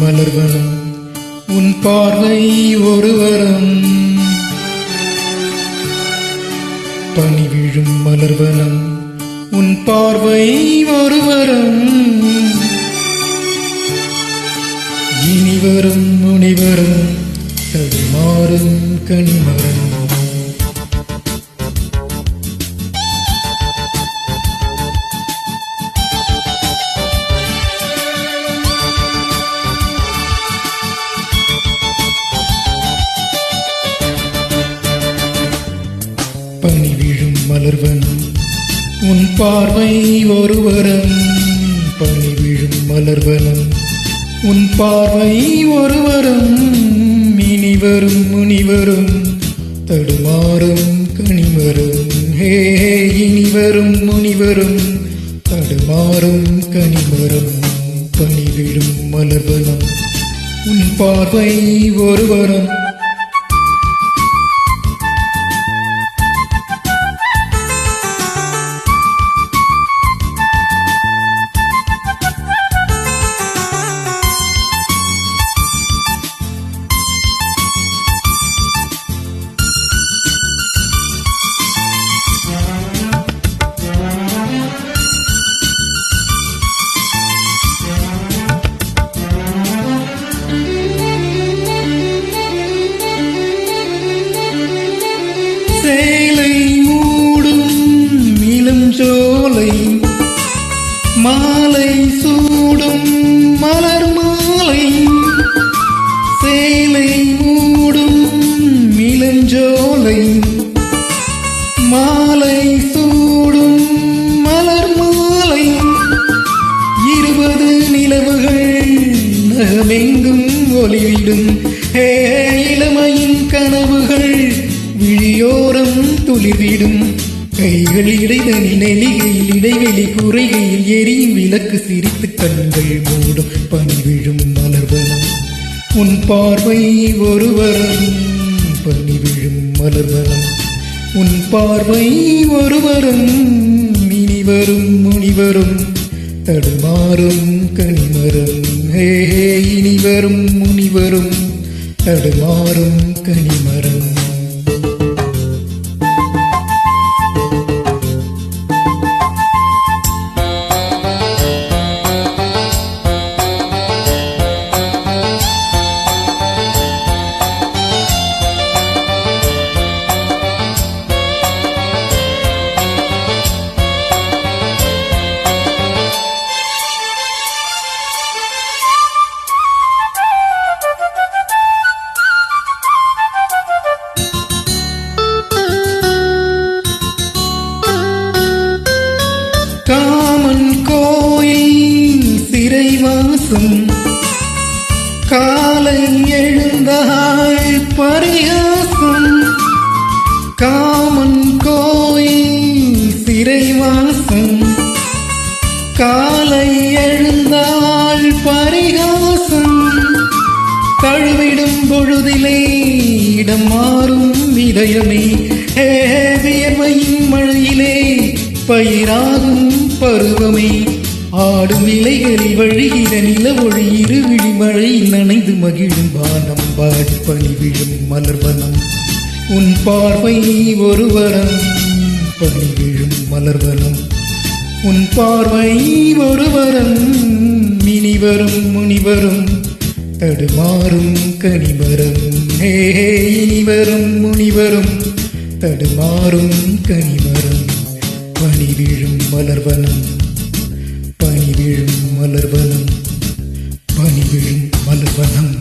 மலர்வனம் உன் பார்வை ஒருவரம். பனி விழும் மலர்வனம் உன் பார்வை ஒருவரம். இனிவரும் முனிவரும் தடுமாறும் கனிமரம். பனி விழும் மலர்வனம் உன் பார்வை ஒருவரம். பனி விழும் மலர்வனம் உன் பார்வை ஒருவரம். இனிவரும் முனிவரும் தடுமாறும் கனிமரம். ஹே இனிவரும் முனிவரும் தடுமாறும் கனிமரம். பனி விழும் மலர்வனம் உன் பார்வை ஒருவரம். சேலை மூடும் இளஞ்சோலை மாலை சூடும் மலர் மாலை. சேலை மூடும் இளஞ்சோலை மாலை சூடும் மலர் மாலை. 20 நிலவுகள் நகமெங்கும் ஒளிவிடும். ஹே இளமையின் கனவுகள் விழியோரம் துளிர்விடும். கைகள் இடைதனில் நெலிகையில் இடைவெளி குறைகையில் எரியும் விளக்கு சிரித்து கண்கள் மூடும். பனி விழும் மலர்வனம் உன் பார்வை ஒருவரம். பனி விழும் மலர்வனம் உன் பார்வை ஒருவரம். இனிவரும் முனிவரும் தடுமாறும் கனிமரம். ஹே இனிவரும் முனிவரும் தடுமாறும் கனிமரம். காமன் கோயில் சிறைவாசம் காலை எழுந்தாள் பரியாசம். காமன் கோயில் சிறைவாசம் காலை எழுந்தாள் பரிகாசம். தழுவிடும் பொழுதிலே இடம் மாறும் இதயமே. வியர்வையின் மழையிலே பயிராகும் பருவமே. ஆடும் இலைகளில் வழிகிற நில ஒளி இருவிழி மழையில் நனைந்து மகிழும் வானம் பாடி. பனி விழும் மலர்வனம் உன் பார்வை ஒருவரம். பனி விழும் மலர்வனம் உன் பார்வை ஒருவரம். இனிவரும் முனிவரும் தடுமாறும் கனிமரம். ஹே இனிவரும் முனிவரும் தடுமாறும் கனிமரம். பனி விழும் மலர்வனம் பனி விழும் மலர்வனம் பனி விழும் மலர்வனம்.